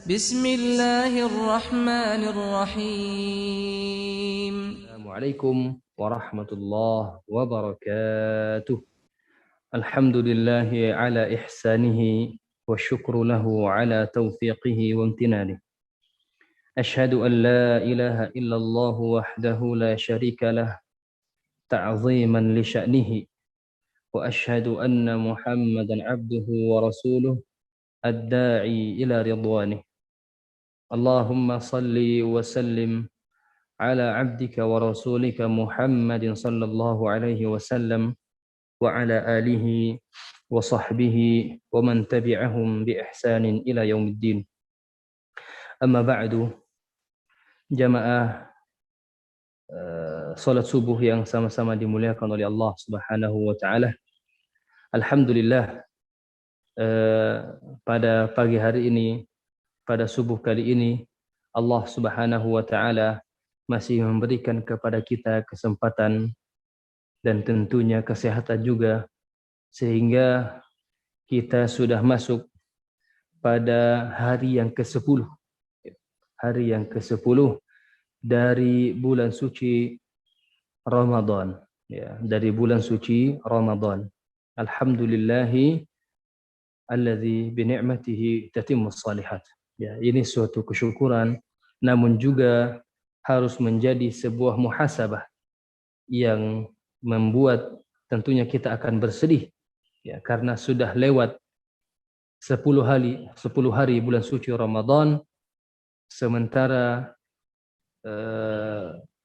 بسم الله الرحمن الرحيم. Assalamualaikum warahmatullahi wabarakatuh. Alhamdulillahi ala ihsanihi wa syukru lahu ala taufiqihi wa amtinanihi. Ashhadu an la ilaha illallah wahdahu la syarika lah ta'ziman li sya'nihi wa ashhadu anna Muhammadan abduhu wa rasuluh ad-da'i ila ridwanih. Allahumma salli wa sallim على عبدك ورسولك محمد صلى الله عليه وسلم وعلى آله وصحبه ومن تبعهم بإحسان إلى يوم الدين. أما بعد, jamaah salat subuh yang sama-sama dimuliakan oleh Allah Subhanahu wa taala. Alhamdulillah, pada pagi hari ini, pada subuh kali ini, Allah Subhanahu wa taala masih memberikan kepada kita kesempatan dan tentunya kesehatan juga, sehingga kita sudah masuk pada hari yang ke-10. Hari yang ke-10 dari bulan suci Ramadan, ya, dari bulan suci Ramadan. Alhamdulillahi alladzi bi ni'matihi tatimmus shalihat. Ya, ini suatu kesyukuran, namun juga harus menjadi sebuah muhasabah yang membuat tentunya kita akan bersedih, ya, karena sudah lewat 10 hari bulan suci Ramadan, sementara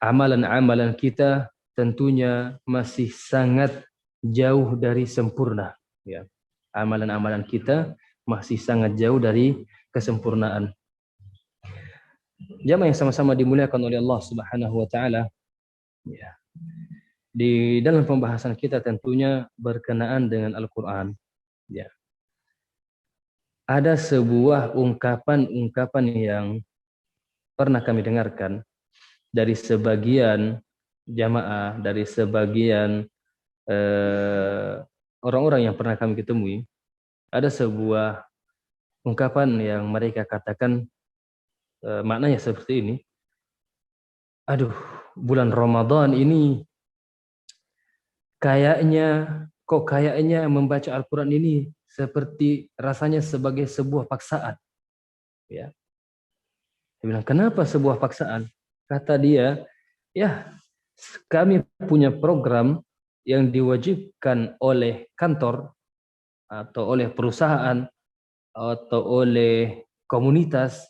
amalan-amalan kita tentunya masih sangat jauh dari sempurna, ya. Amalan-amalan kita masih sangat jauh dari kesempurnaan. Jamaah yang sama-sama dimuliakan oleh Allah Subhanahu wa taala, ya. Di dalam pembahasan kita tentunya berkenaan dengan Al-Qur'an, ya. Ada sebuah ungkapan yang pernah kami dengarkan dari sebagian jamaah, dari sebagian orang-orang yang pernah kami ketemui. Ada sebuah ungkapan yang mereka katakan, maknanya seperti ini. Aduh, bulan Ramadan ini kayaknya membaca Al-Quran ini seperti rasanya sebagai sebuah paksaan, ya. Dia bilang, kenapa sebuah paksaan? Kata dia, ya, kami punya program yang diwajibkan oleh kantor atau oleh perusahaan atau oleh komunitas,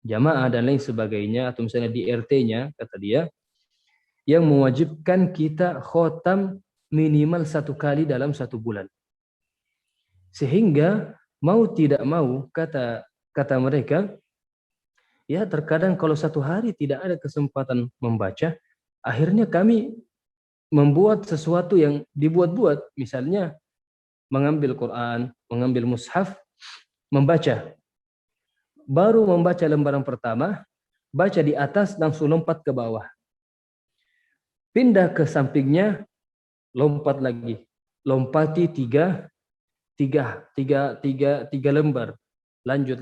jamaah dan lain sebagainya, atau misalnya di RT-nya, kata dia, yang mewajibkan kita khotam minimal 1 kali dalam 1 bulan. Sehingga mau tidak mau, kata mereka, ya, terkadang kalau 1 hari tidak ada kesempatan membaca, akhirnya kami membuat sesuatu yang dibuat-buat, misalnya mengambil Quran, mengambil mushaf, membaca. Baru membaca lembaran pertama, baca di atas, langsung lompat ke bawah. Pindah ke sampingnya, lompat lagi. Lompati tiga lembar. Lanjut.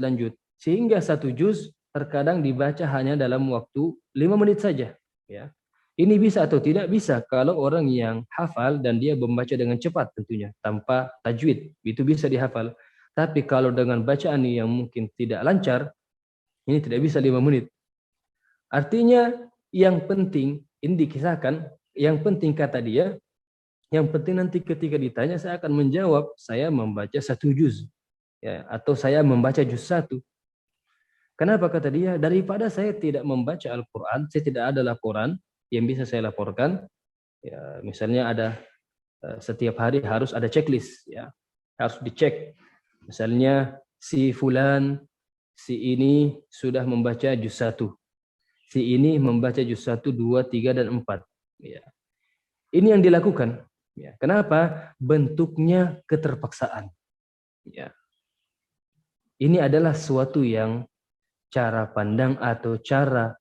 Sehingga 1 juz terkadang dibaca hanya dalam waktu 5 menit saja, ya. Ini bisa atau tidak? Bisa kalau orang yang hafal dan dia membaca dengan cepat tentunya, tanpa tajwid, itu bisa dihafal. Tapi kalau dengan bacaan yang mungkin tidak lancar, ini tidak bisa 5 menit. Artinya yang penting, ini dikisahkan, yang penting kata dia, yang penting nanti ketika ditanya saya akan menjawab, saya membaca 1 juz, ya, atau saya membaca juz 1. Kenapa, kata dia? Daripada saya tidak membaca Al-Quran, saya tidak ada laporan yang bisa saya laporkan. Ya, misalnya ada setiap hari harus ada checklist, ya, harus dicek. Misalnya si fulan, si ini sudah membaca juz 1, si ini membaca juz 1, 2, 3, dan 4. Ya. Ini yang dilakukan. Ya. Kenapa? Bentuknya keterpaksaan. Ya. Ini adalah suatu yang cara pandang atau cara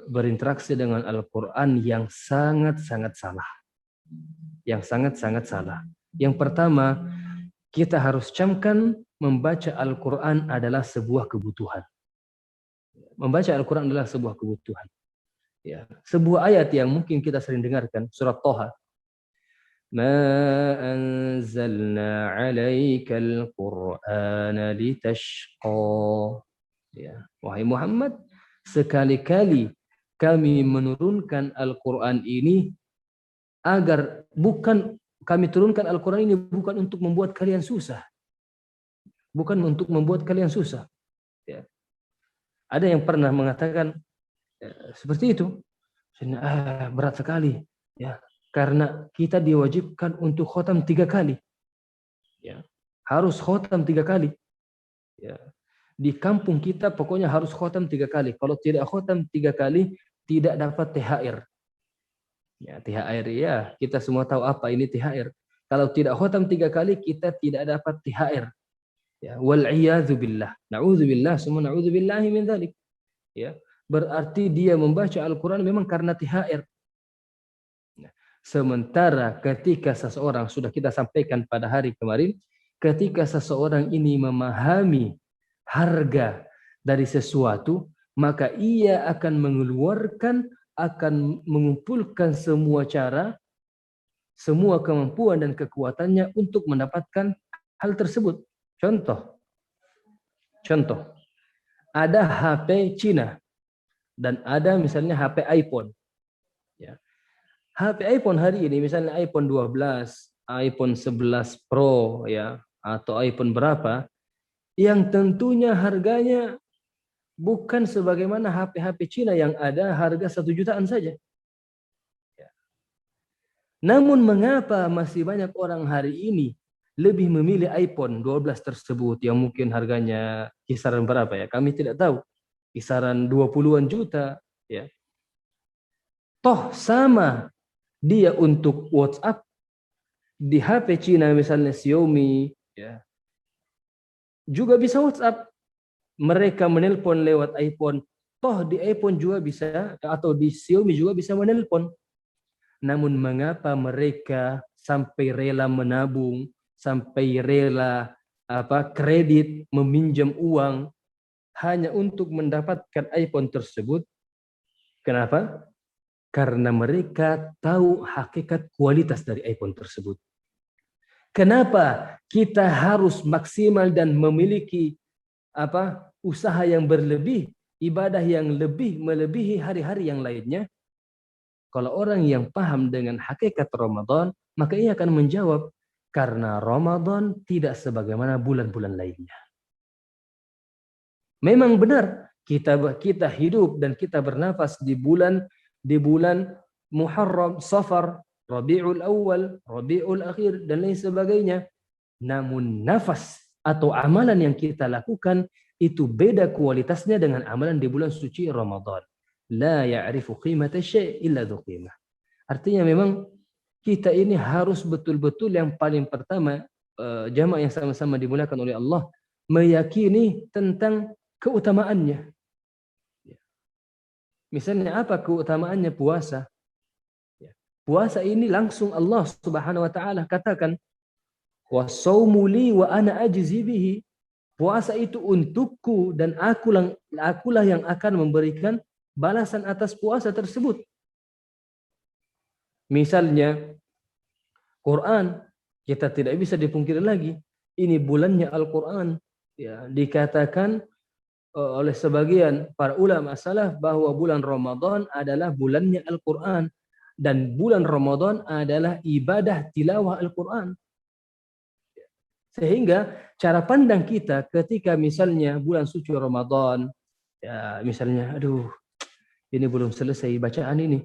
berinteraksi dengan Al-Quran yang sangat-sangat salah. Yang sangat-sangat salah. Yang pertama, kita harus camkan membaca Al-Quran adalah sebuah kebutuhan. Membaca Al-Quran adalah sebuah kebutuhan. Ya, sebuah ayat yang mungkin kita sering dengarkan, surat Toha. Ma anzalna 'alaikal Qur'ana litashqa. Ya, wahai Muhammad, sekali-kali kami menurunkan Al-Quran ini agar kami turunkan Al-Quran ini bukan untuk membuat kalian susah. Bukan untuk membuat kalian susah. Ya. Ada yang pernah mengatakan seperti itu. Berat sekali. Ya. Karena kita diwajibkan untuk khotam 3 kali. Ya. Harus khotam 3 kali. Ya. Di kampung kita pokoknya harus khotam 3 kali. Kalau tidak khotam 3 kali, tidak dapat THR. Ya, THR ya, kita semua tahu apa ini THR. Kalau tidak khotam 3 kali, kita tidak dapat THR. Ya, wal'iyadzu billah. Na'udzubillah, semua na'udzubillahi min dzalik. Ya, berarti dia membaca Al-Quran memang karena THR. Nah, sementara ketika seseorang, sudah kita sampaikan pada hari kemarin, ketika seseorang ini memahami harga dari sesuatu, maka ia akan mengumpulkan semua cara, semua kemampuan dan kekuatannya untuk mendapatkan hal tersebut. Contoh, ada HP Cina dan ada misalnya HP iPhone. Ya. HP iPhone hari ini misalnya iPhone 12, iPhone 11 Pro ya, atau iPhone berapa, yang tentunya harganya bukan sebagaimana HP-HP Cina yang ada harga 1 jutaan saja. Ya. Namun mengapa masih banyak orang hari ini lebih memilih iPhone 12 tersebut yang mungkin harganya kisaran berapa ya? Kami tidak tahu. Kisaran 20-an juta ya. Toh sama dia untuk WhatsApp di HP Cina misalnya Xiaomi ya. Juga bisa WhatsApp. Mereka menelpon lewat iPhone. Toh di iPhone juga bisa, atau di Xiaomi juga bisa menelpon. Namun mengapa mereka sampai rela menabung, sampai rela kredit, meminjam uang hanya untuk mendapatkan iPhone tersebut? Kenapa? Karena mereka tahu hakikat kualitas dari iPhone tersebut. Kenapa kita harus maksimal dan memiliki usaha yang berlebih, ibadah yang lebih melebihi hari-hari yang lainnya? Kalau orang yang paham dengan hakikat Ramadan, maka ia akan menjawab, karena Ramadan tidak sebagaimana bulan-bulan lainnya. Memang benar kita hidup dan kita bernafas di bulan Muharram, Safar, Rabiul Awal, Rabiul Akhir dan lain sebagainya. Namun nafas atau amalan yang kita lakukan itu beda kualitasnya dengan amalan di bulan suci Ramadan. La ya'rifu qimata syai' illa dzu qimah. Artinya memang kita ini harus betul-betul yang paling pertama, jamaah yang sama-sama dimuliakan oleh Allah, meyakini tentang keutamaannya. Misalnya apa keutamaannya puasa? Puasa ini langsung Allah Subhanahu wa taala katakan, "Wasaumu li wa ana ajzi bihi." Puasa itu untukku dan akulah yang akan memberikan balasan atas puasa tersebut. Misalnya Quran, kita tidak bisa dipungkiri lagi, ini bulannya Al-Quran. Ya, dikatakan oleh sebagian para ulama salaf bahwa bulan Ramadan adalah bulannya Al-Quran dan bulan Ramadan adalah ibadah tilawah Al-Quran. Sehingga cara pandang kita ketika misalnya bulan suci Ramadan, ya misalnya, ini belum selesai bacaan ini,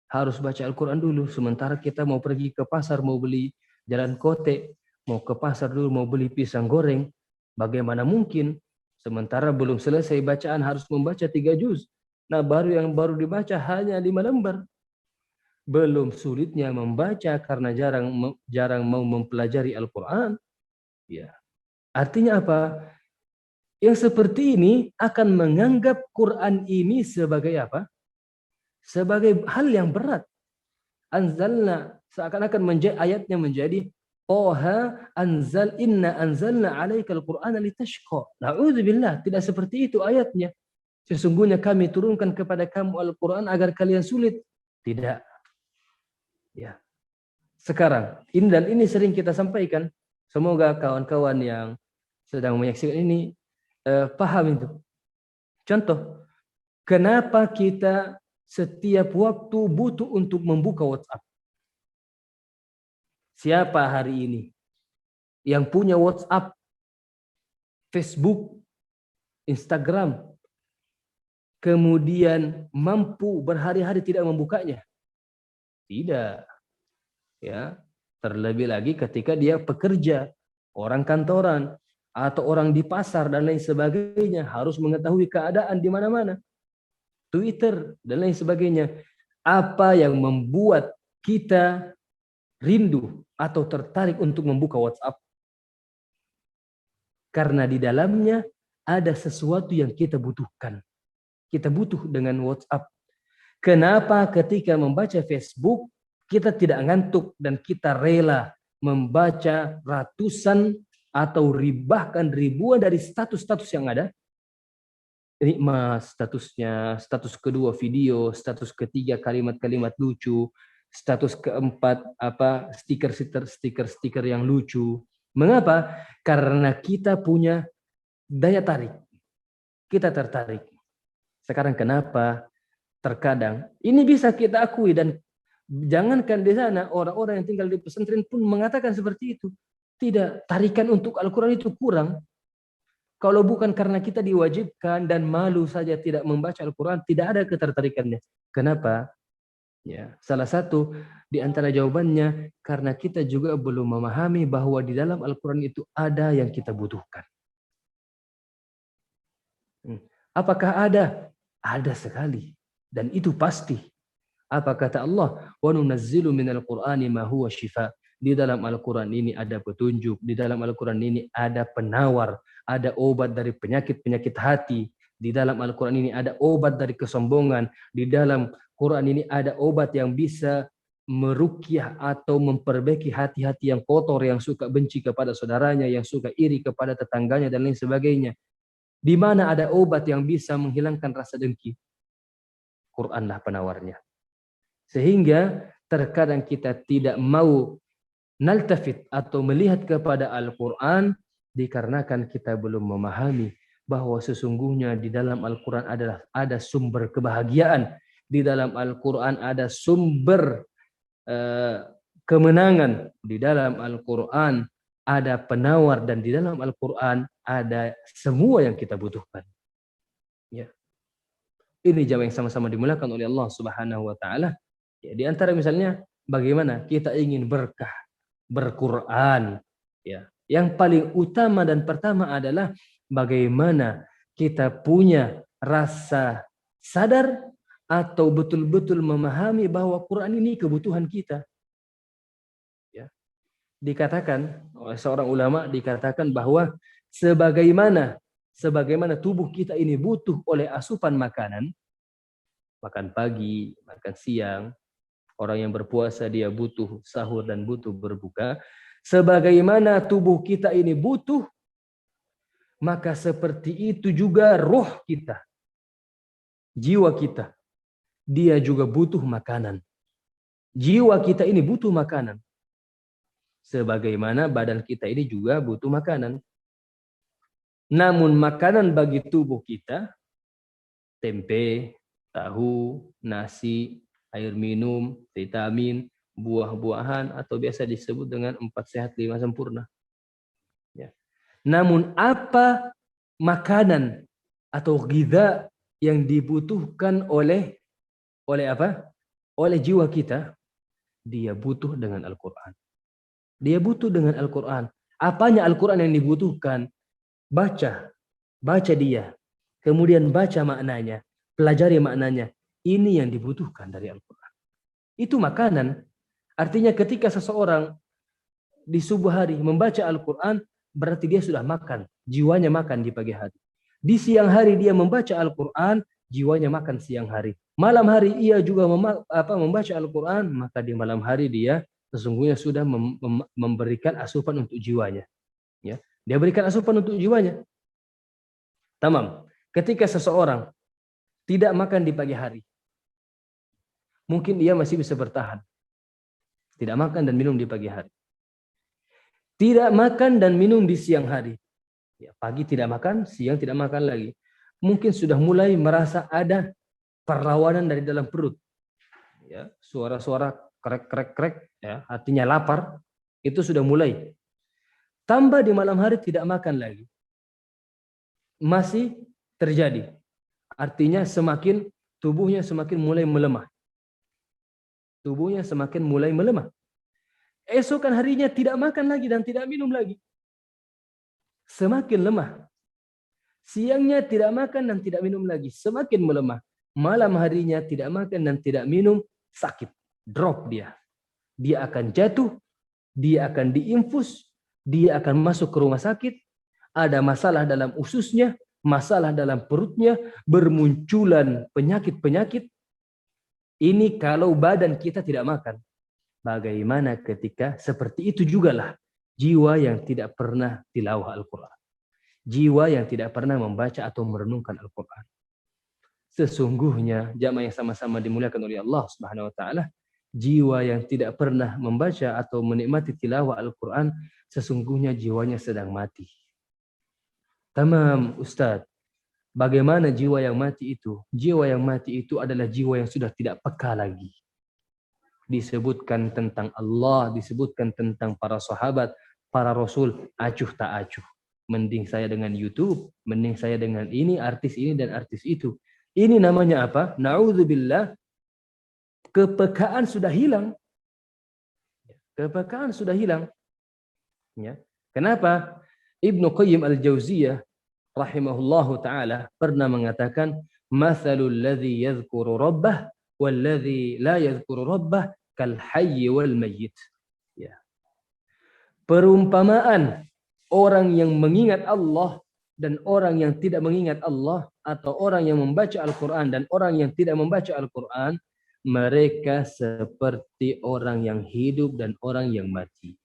harus baca Al-Quran dulu. Sementara kita mau pergi ke pasar, mau beli jalan kote, mau ke pasar dulu, mau beli pisang goreng. Bagaimana mungkin? Sementara belum selesai bacaan harus membaca 3 juz. Nah yang baru dibaca hanya 5 lembar. Belum sulitnya membaca karena jarang mau mempelajari Al-Quran. Ya. Artinya apa? Yang seperti ini akan menganggap Quran ini sebagai apa? Sebagai hal yang berat. Anzalna, seakan-akan ayatnya menjadi Toha inna anzalna 'alaikal Qur'ana litashqa. Na'udzubillah, tidak seperti itu ayatnya. Sesungguhnya kami turunkan kepada kamu Al-Qur'an agar kalian sulit. Tidak. Ya. Sekarang, ini sering kita sampaikan. Semoga kawan-kawan yang sedang menyaksikan ini paham itu. Contoh, kenapa kita setiap waktu butuh untuk membuka WhatsApp? Siapa hari ini yang punya WhatsApp, Facebook, Instagram, kemudian mampu berhari-hari tidak membukanya? Tidak. Ya, terlebih lagi ketika dia pekerja, orang kantoran, atau orang di pasar dan lain sebagainya, harus mengetahui keadaan di mana-mana. Twitter dan lain sebagainya. Apa yang membuat kita rindu atau tertarik untuk membuka WhatsApp? Karena di dalamnya ada sesuatu yang kita butuhkan. Kita butuh dengan WhatsApp. Kenapa ketika membaca Facebook kita tidak ngantuk dan kita rela membaca ratusan atau bahkan ribuan dari status-status yang ada? Ini statusnya, status kedua video, status ketiga kalimat-kalimat lucu, status keempat stiker yang lucu. Mengapa? Karena kita punya daya tarik. Kita tertarik. Sekarang kenapa terkadang ini bisa kita akui, dan jangankan di sana, orang-orang yang tinggal di pesantren pun mengatakan seperti itu. Tidak, tarikan untuk Al-Quran itu kurang. Kalau bukan karena kita diwajibkan dan malu saja tidak membaca Al-Quran, tidak ada ketertarikannya. Kenapa? Ya, salah satu di antara jawabannya karena kita juga belum memahami bahwa di dalam Al-Quran itu ada yang kita butuhkan. Apakah ada? Ada sekali. Dan itu pasti. Apa kata Allah? Wa nunazzilu minal Qur'ani ma huwa shifa. Di dalam Al-Quran ini ada petunjuk. Di dalam Al-Quran ini ada penawar. Ada obat dari penyakit-penyakit hati. Di dalam Al-Quran ini ada obat dari kesombongan. Di dalam Quran ini ada obat yang bisa merukyah atau memperbaiki hati-hati yang kotor, yang suka benci kepada saudaranya, yang suka iri kepada tetangganya, dan lain sebagainya. Di mana ada obat yang bisa menghilangkan rasa dengki? Quranlah penawarnya. Sehingga terkadang kita tidak mau naltafit atau melihat kepada Al-Quran dikarenakan kita belum memahami bahwa sesungguhnya di dalam Al-Quran ada sumber kebahagiaan. Di dalam Al-Quran ada sumber kemenangan. Di dalam Al-Quran ada penawar, dan di dalam Al-Quran ada semua yang kita butuhkan. Ya. Ini jamaah yang sama-sama dimuliakan oleh Allah Subhanahu wa taala. Ya, di antara misalnya bagaimana kita ingin berkah berquran, ya. Yang paling utama dan pertama adalah bagaimana kita punya rasa sadar atau betul-betul memahami bahwa Quran ini kebutuhan kita. Ya. Dikatakan oleh seorang ulama, dikatakan bahwa sebagaimana tubuh kita ini butuh oleh asupan makanan, makan pagi, makan siang, orang yang berpuasa dia butuh sahur dan butuh berbuka, sebagaimana tubuh kita ini butuh, maka seperti itu juga roh kita, jiwa kita, dia juga butuh makanan. Jiwa kita ini butuh makanan. Sebagaimana badan kita ini juga butuh makanan. Namun makanan bagi tubuh kita, tempe, tahu, nasi, air minum, vitamin, buah-buahan, atau biasa disebut dengan 4 sehat 5 sempurna. Ya. Namun apa makanan atau giza yang dibutuhkan oleh apa? Oleh jiwa kita? Dia butuh dengan Al-Quran. Dia butuh dengan Al-Quran. Apanya Al-Quran yang dibutuhkan? Baca dia. Kemudian baca maknanya. Pelajari maknanya. Ini yang dibutuhkan dari Al-Quran. Itu makanan. Artinya ketika seseorang di subuh hari membaca Al-Quran, berarti dia sudah makan. Jiwanya makan di pagi hari. Di siang hari dia membaca Al-Quran, jiwanya makan siang hari. Malam hari ia juga membaca Al-Quran, maka di malam hari dia sesungguhnya sudah memberikan asupan untuk jiwanya. Ya, dia berikan asupan untuk jiwanya. Tamam. Ketika seseorang tidak makan di pagi hari, mungkin dia masih bisa bertahan. Tidak makan dan minum di pagi hari. Tidak makan dan minum di siang hari. Ya, pagi tidak makan, siang tidak makan lagi. Mungkin sudah mulai merasa ada perlawanan dari dalam perut. Ya, suara-suara krek-krek-krek, ya, artinya lapar, itu sudah mulai. Tambah di malam hari tidak makan lagi. Masih terjadi. Artinya tubuhnya semakin mulai melemah. Tubuhnya semakin mulai melemah. Esokan harinya tidak makan lagi dan tidak minum lagi. Semakin lemah. Siangnya tidak makan dan tidak minum lagi. Semakin melemah. Malam harinya tidak makan dan tidak minum. Sakit. Drop dia. Dia akan jatuh. Dia akan diinfus. Dia akan masuk ke rumah sakit. Ada masalah dalam ususnya. Masalah dalam perutnya. Bermunculan penyakit-penyakit. Ini kalau badan kita tidak makan. Bagaimana ketika seperti itu jugalah jiwa yang tidak pernah tilawah Al-Quran. Jiwa yang tidak pernah membaca atau merenungkan Al-Quran. Sesungguhnya jamaah yang sama-sama dimuliakan oleh Allah Subhanahu wa taala, jiwa yang tidak pernah membaca atau menikmati tilawah Al-Quran, sesungguhnya jiwanya sedang mati. Tamam, Ustaz. Bagaimana jiwa yang mati itu? Jiwa yang mati itu adalah jiwa yang sudah tidak peka lagi. Disebutkan tentang Allah, disebutkan tentang para sahabat, para rasul, acuh tak acuh. Mending saya dengan YouTube, mending saya dengan ini, artis ini dan artis itu. Ini namanya apa? Na'udzubillah, kepekaan sudah hilang. Kepekaan sudah hilang. Ya. Kenapa? Ibnu Qayyim al-Jauziyah rahimahullahu ta'ala pernah mengatakan, "Mathalul ladzi yadhkuru rabbah wal ladzi la yadhkuru rabbah kal hayy wal mayyit." Ya. Perumpamaan orang yang mengingat Allah dan orang yang tidak mengingat Allah, atau orang yang membaca Al-Quran dan orang yang tidak membaca Al-Quran, mereka seperti orang yang hidup dan orang yang mati.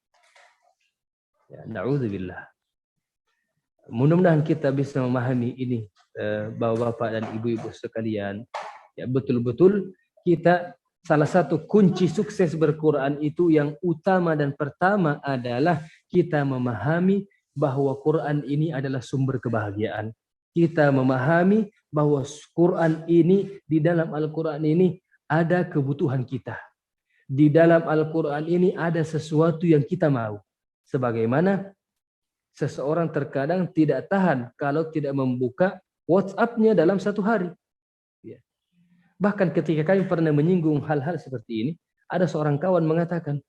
Ya, na'udzubillah. Mudah-mudahan kita bisa memahami ini, bapak-bapak dan ibu-ibu sekalian. Ya, betul-betul kita, salah satu kunci sukses berquran itu yang utama dan pertama adalah kita memahami bahwa Quran ini adalah sumber kebahagiaan. Kita memahami bahwa Quran ini, di dalam Al-Quran ini ada kebutuhan kita. Di dalam Al-Quran ini ada sesuatu yang kita mau. Sebagaimana seseorang terkadang tidak tahan kalau tidak membuka WhatsApp-nya dalam satu hari. Bahkan ketika kami pernah menyinggung hal-hal seperti ini, ada seorang kawan mengatakan,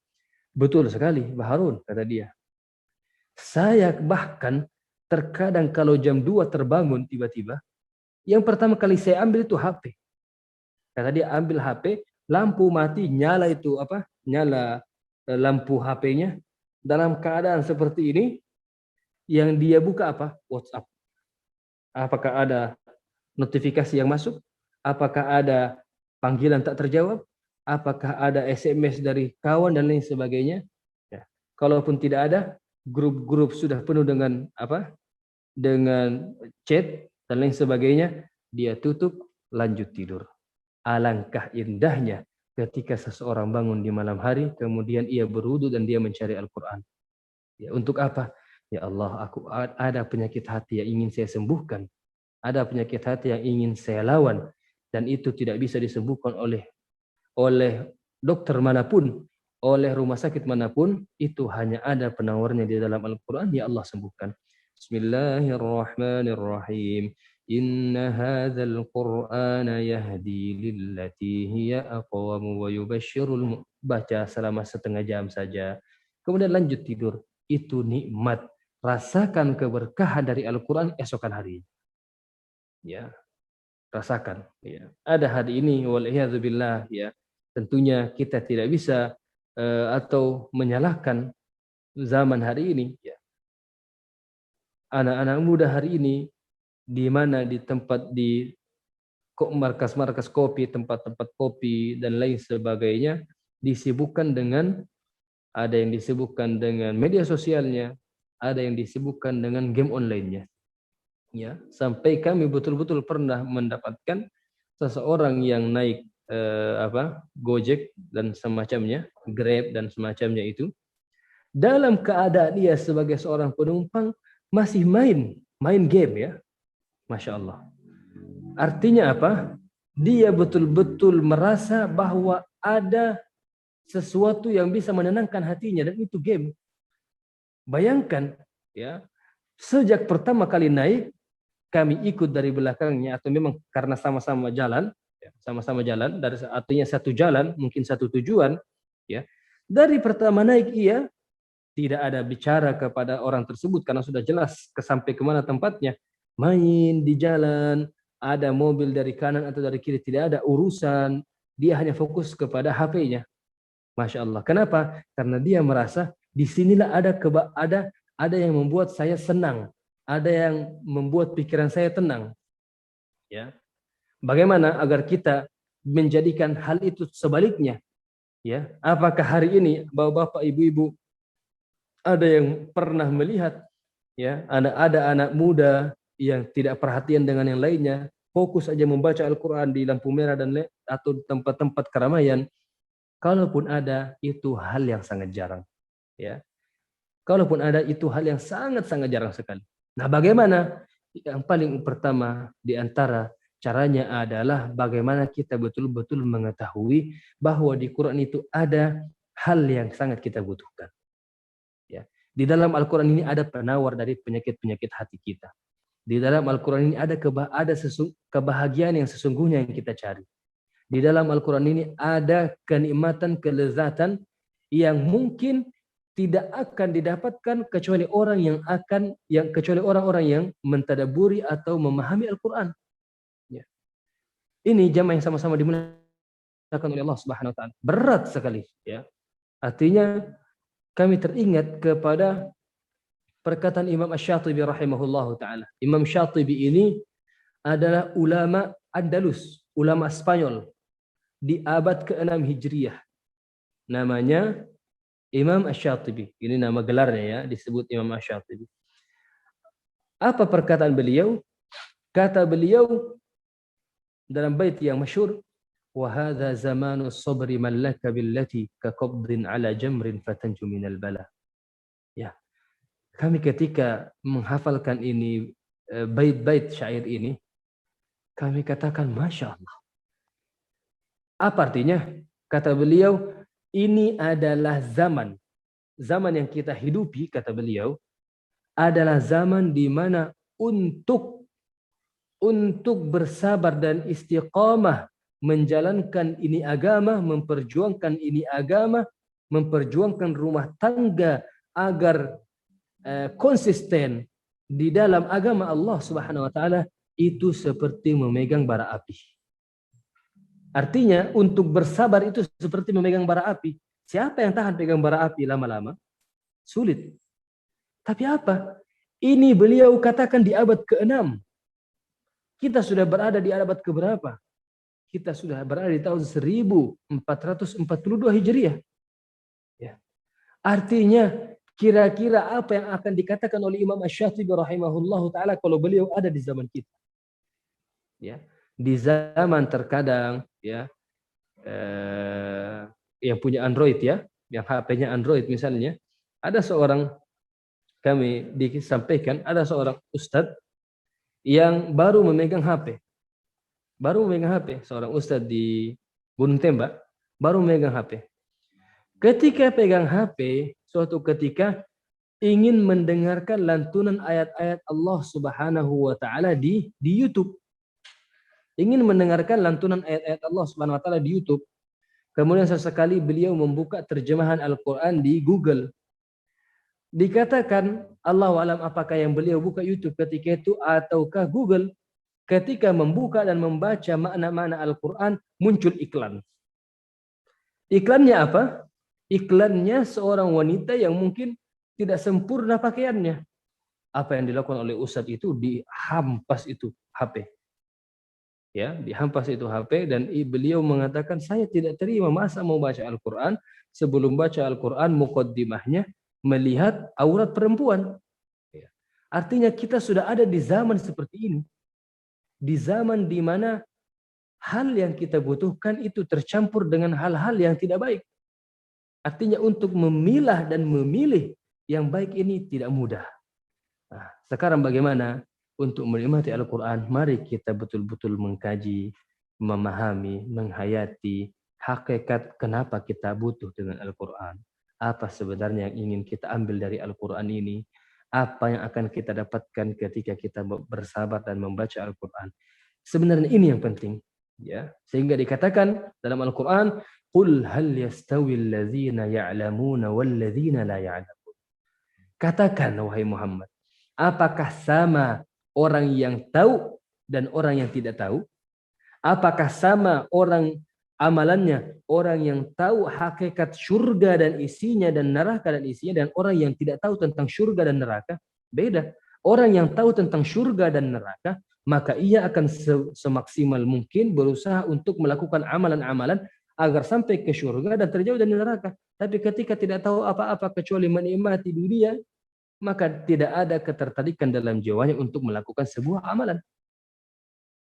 "Betul sekali, Mbah Harun," kata dia. "Saya bahkan terkadang kalau jam 2 terbangun tiba-tiba, yang pertama kali saya ambil itu HP." Kata dia, ambil HP, lampu mati, nyala itu apa? Nyala lampu HP-nya. Dalam keadaan seperti ini, yang dia buka apa? WhatsApp. Apakah ada notifikasi yang masuk? Apakah ada panggilan tak terjawab? Apakah ada SMS dari kawan dan lain sebagainya? Ya. Kalaupun tidak ada, grup-grup sudah penuh dengan apa? Dengan chat dan lain sebagainya, dia tutup, lanjut tidur. Alangkah indahnya ketika seseorang bangun di malam hari, kemudian ia berwudu dan dia mencari Al-Quran. Ya, untuk apa? Ya Allah, aku ada penyakit hati yang ingin saya sembuhkan. Ada penyakit hati yang ingin saya lawan. Dan itu tidak bisa disembuhkan oleh dokter manapun, oleh rumah sakit manapun. Itu hanya ada penawarnya di dalam Al-Quran. Ya Allah, sembuhkan. Bismillahirrahmanirrahim. Inna hadzal Qur'ana yahdi lillati hiya aqwam wa yubashshirul, baca selama setengah jam saja. Kemudian lanjut tidur. Itu nikmat. Rasakan keberkahan dari Al-Quran esokan hari. Ya, rasakan. Ya. Ada hari ini, waliyadzubillah, ya. Tentunya kita tidak bisa atau menyalahkan zaman hari ini. Ya. Anak-anak muda hari ini, di mana di tempat di markas-markas kopi, tempat-tempat kopi dan lain sebagainya, disibukkan dengan ada yang disibukkan dengan media sosialnya, ada yang disibukkan dengan game online-nya. Ya, sampai kami betul-betul pernah mendapatkan seseorang yang naik Gojek dan semacamnya, Grab dan semacamnya itu, dalam keadaan dia sebagai seorang penumpang masih main game ya. Masya Allah. Artinya apa? Dia betul-betul merasa bahwa ada sesuatu yang bisa menenangkan hatinya dan itu game. Bayangkan ya, sejak pertama kali naik kami ikut dari belakangnya atau memang karena sama-sama jalan, ya, sama-sama jalan dari artinya satu jalan, mungkin satu tujuan, ya. Dari pertama naik ia tidak ada bicara kepada orang tersebut karena sudah jelas sampai kemana tempatnya. Main di jalan, ada mobil dari kanan atau dari kiri, tidak ada urusan. Dia hanya fokus kepada HP-nya. Masya Allah. Kenapa? Karena dia merasa disinilah ada yang membuat saya senang, ada yang membuat pikiran saya tenang. Ya. Bagaimana agar kita menjadikan hal itu sebaliknya? Ya. Apakah hari ini bapak-bapak, ibu-ibu ada yang pernah melihat ya ada anak muda yang tidak perhatian dengan yang lainnya, fokus saja membaca Al-Quran di lampu merah dan atau tempat-tempat keramaian? Kalaupun ada, itu hal yang sangat jarang. Ya, kalaupun ada, itu hal yang sangat-sangat jarang sekali. Nah, bagaimana? Yang paling pertama di antara caranya adalah bagaimana kita betul-betul mengetahui bahwa di Quran itu ada hal yang sangat kita butuhkan. Ya, di dalam Al-Quran ini ada penawar dari penyakit-penyakit hati kita. Di dalam Al-Quran ini ada kebahagiaan yang sesungguhnya yang kita cari. Di dalam Al-Quran ini ada kenikmatan, kelezatan yang mungkin tidak akan didapatkan kecuali orang-orang yang mentadaburi atau memahami Al-Quran. Ya. Ini jamaah yang sama-sama dimuliakan oleh Allah Subhanahu Wa Taala. Berat sekali. Ya. Artinya kami teringat kepada perkataan Imam Asy-Syatibi rahimahullahu taala. Imam Syatibi ini adalah ulama Andalus, ulama Spanyol di abad ke-6 Hijriah. Namanya Imam Asy-Syatibi. Ini nama gelarnya ya, disebut Imam Asy-Syatibi. Apa perkataan beliau? Kata beliau dalam bait yang masyhur, wa hadza zamanu sabri man laka billati ka qabdin ala jamrin fatanju minal bala. Ya. Kami ketika menghafalkan ini bait-bait syair ini, kami katakan Masya Allah. Apa artinya? Kata beliau, ini adalah zaman yang kita hidupi, kata beliau, adalah zaman di mana untuk bersabar dan istiqamah menjalankan ini agama, memperjuangkan ini agama, memperjuangkan rumah tangga agar konsisten di dalam agama Allah Subhanahu wa taala, itu seperti memegang bara api. Artinya untuk bersabar itu seperti memegang bara api. Siapa yang tahan pegang bara api lama-lama? Sulit. Tapi apa? Ini beliau katakan di abad ke-6. Kita sudah berada di abad keberapa? Kita sudah berada di tahun 1442 Hijriah. Ya. Artinya kira-kira apa yang akan dikatakan oleh Imam Asy-Syatibi rahimahullahu taala kalau beliau ada di zaman kita? Ya. Di zaman terkadang ya yang punya Android ya, yang HP-nya Android misalnya, ada seorang, kami disampaikan ada seorang ustadz yang baru memegang HP, seorang ustadz di Gunung Tembak baru memegang HP. Ketika pegang HP, suatu ketika ingin mendengarkan lantunan ayat-ayat Allah Subhanahu wa taala di YouTube. Ingin mendengarkan lantunan ayat-ayat Allah Subhanahu wa taala di YouTube. Kemudian sesekali beliau membuka terjemahan Al-Qur'an di Google. Dikatakan Allahu alam apakah yang beliau buka YouTube ketika itu ataukah Google. Ketika membuka dan membaca makna-makna Al-Qur'an, muncul iklan. Iklannya apa? Iklannya seorang wanita yang mungkin tidak sempurna pakaiannya. Apa yang dilakukan oleh ustadz itu, dihampas itu HP. Ya, dihampas itu HP dan beliau mengatakan saya tidak terima masa mau baca Al-Qur'an sebelum baca Al-Qur'an muqaddimahnya melihat aurat perempuan. Ya. Artinya kita sudah ada di zaman seperti ini. Di zaman di mana hal yang kita butuhkan itu tercampur dengan hal-hal yang tidak baik. Artinya untuk memilah dan memilih yang baik ini tidak mudah. Nah, sekarang bagaimana untuk menikmati Al-Quran? Mari kita betul-betul mengkaji, memahami, menghayati hakikat kenapa kita butuh dengan Al-Quran. Apa sebenarnya yang ingin kita ambil dari Al-Quran ini? Apa yang akan kita dapatkan ketika kita bersabar dan membaca Al-Quran? Sebenarnya ini yang penting. Ya, sehingga dikatakan dalam Al-Quran, "Qul hal yastawil ladzina ya'lamuna wal ladzina la ya'lamun." Katakan wahai Muhammad, apakah sama orang yang tahu dan orang yang tidak tahu? Apakah sama orang amalannya, orang yang tahu hakikat surga dan isinya dan neraka dan isinya dan orang yang tidak tahu tentang surga dan neraka? Beda. Orang yang tahu tentang surga dan neraka, maka ia akan semaksimal mungkin berusaha untuk melakukan amalan-amalan agar sampai ke surga dan terjauh dari neraka. Tapi ketika tidak tahu apa-apa kecuali menikmati dunia, maka tidak ada ketertarikan dalam jiwanya untuk melakukan sebuah amalan.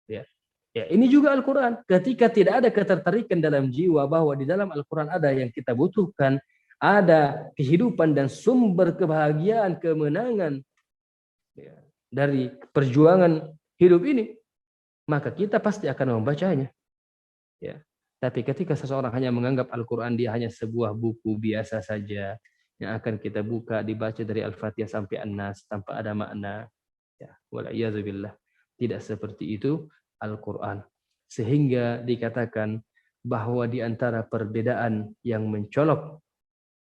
Ya. Ya, ini juga Al-Quran. Ketika tidak ada ketertarikan dalam jiwa bahwa di dalam Al-Quran ada yang kita butuhkan, ada kehidupan dan sumber kebahagiaan, kemenangan ya, dari perjuangan hidup ini, maka kita pasti akan membacanya. Ya. Tapi ketika seseorang hanya menganggap Al-Quran dia hanya sebuah buku biasa saja, yang akan kita buka dibaca dari Al-Fatihah sampai An-Nas tanpa ada makna, ya, walaiyazubillah. Tidak seperti itu Al-Quran. Sehingga dikatakan bahwa di antara perbedaan yang mencolok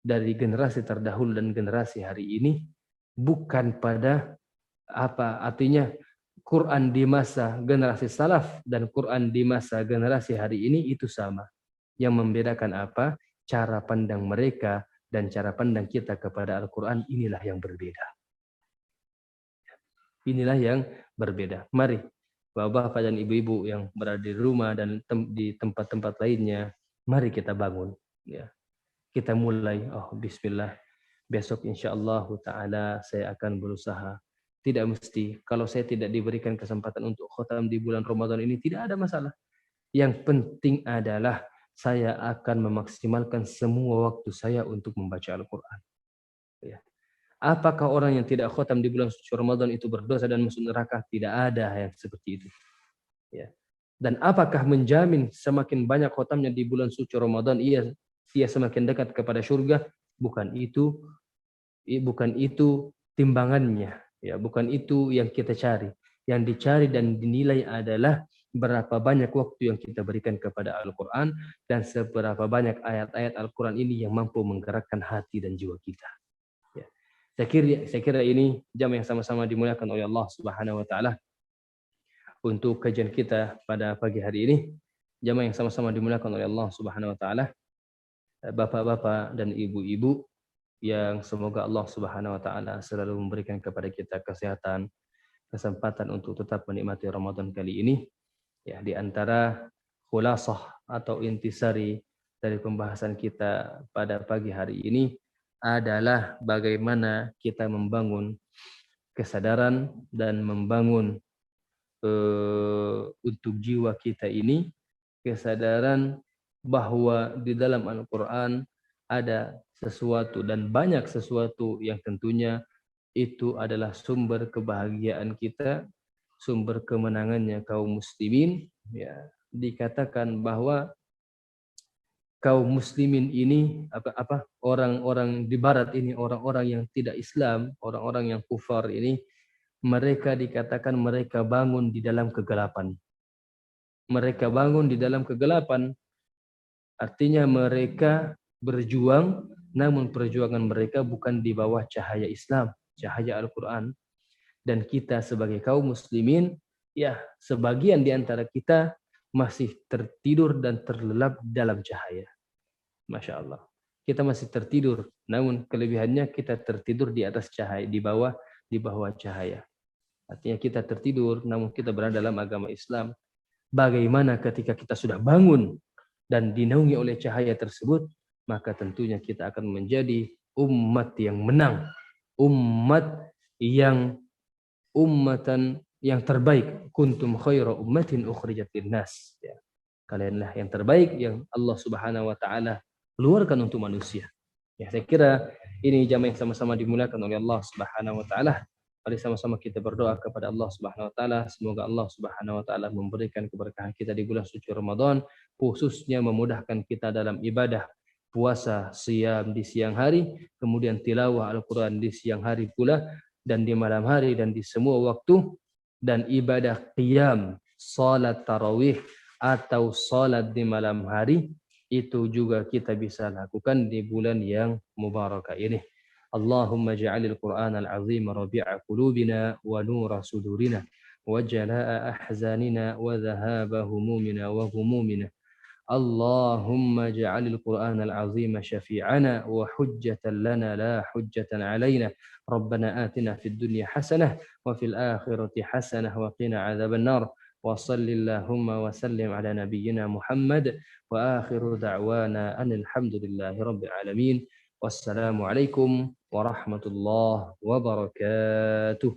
dari generasi terdahulu dan generasi hari ini bukan pada apa artinya Quran di masa generasi salaf dan Quran di masa generasi hari ini itu sama. Yang membedakan apa? Cara pandang mereka dan cara pandang kita kepada Al-Quran inilah yang berbeda. Inilah yang berbeda. Mari Bapak-bapak dan ibu-ibu yang berada di rumah dan di tempat-tempat lainnya, mari kita bangun. Ya. Kita mulai, bismillah. Besok insyaAllah ta'ala saya akan berusaha. Tidak mesti, kalau saya tidak diberikan kesempatan untuk khatam di bulan Ramadan ini, tidak ada masalah. Yang penting adalah saya akan memaksimalkan semua waktu saya untuk membaca Al-Quran. Ya. Apakah orang yang tidak khatam di bulan suci Ramadan itu berdosa dan masuk neraka? Tidak ada yang seperti itu. Ya. Dan apakah menjamin semakin banyak khatamnya di bulan suci Ramadan ia semakin dekat kepada surga? Bukan itu timbangannya. Ya, bukan itu yang kita cari. Yang dicari dan dinilai adalah berapa banyak waktu yang kita berikan kepada Al-Quran dan seberapa banyak ayat-ayat Al-Quran ini yang mampu menggerakkan hati dan jiwa kita. Ya. Saya kira ini jam yang sama-sama dimuliakan oleh Allah Subhanahu wa taala. Untuk kajian kita pada pagi hari ini, jamaah yang sama-sama dimuliakan oleh Allah Subhanahu wa taala. Bapak-bapak dan ibu-ibu yang semoga Allah Subhanahu wa taala selalu memberikan kepada kita kesehatan, kesempatan untuk tetap menikmati Ramadan kali ini. Ya, di antara khulasah atau intisari dari pembahasan kita pada pagi hari ini adalah bagaimana kita membangun kesadaran dan membangun untuk jiwa kita ini kesadaran bahwa di dalam Al-Quran ada sesuatu dan banyak sesuatu yang tentunya itu adalah sumber kebahagiaan kita, sumber kemenangannya kaum muslimin. Ya, dikatakan bahwa kaum muslimin ini orang-orang di barat ini, orang-orang yang tidak Islam, orang-orang yang kufar ini, mereka dikatakan mereka bangun di dalam kegelapan. Mereka bangun di dalam kegelapan, artinya mereka berjuang, namun perjuangan mereka bukan di bawah cahaya Islam, cahaya Al-Quran. Dan kita sebagai kaum muslimin, ya sebagian di antara kita masih tertidur dan terlelap dalam cahaya. Masya Allah. Kita masih tertidur, namun kelebihannya kita tertidur di atas cahaya, di bawah cahaya. Artinya kita tertidur, namun kita berada dalam agama Islam. Bagaimana ketika kita sudah bangun dan dinaungi oleh cahaya tersebut, maka tentunya kita akan menjadi umat yang menang, umat yang ummatan yang terbaik. Kuntum khaira ummatin ukhrijat linnas. Ya. Kalianlah yang terbaik yang Allah Subhanahu wa taala keluarkan untuk manusia. Ya, saya kira ini jamaah yang sama-sama dimuliakan oleh Allah Subhanahu wa taala. Mari sama-sama kita berdoa kepada Allah Subhanahu wa taala, semoga Allah Subhanahu wa taala memberikan keberkahan kita di bulan suci Ramadan, khususnya memudahkan kita dalam ibadah puasa, siam di siang hari, kemudian tilawah Al-Qur'an di siang hari pula, dan di malam hari dan di semua waktu, dan ibadah qiyam, salat tarawih atau salat di malam hari itu juga kita bisa lakukan di bulan yang mubarakah ini. Allahumma ja'alil Qur'an al-azim rabi'a qulubina wa nura sudurina wa jala'a ahzanina wa dhahaba humumina wa humumina. Allahumma ja'alil Qur'an al-azim syafi'ana wa hujjatan lana la hujjatan alaina. Rabbana atina fid dunya hasanah wa fil akhirati hasanah wa qina adzaban nar. Wa sallallahu wa sallim ala nabiyyina Muhammad wa akhiru da'wana anil hamdulillahi rabbil alamin. Wassalamu alaikum warahmatullahi wabarakatuh.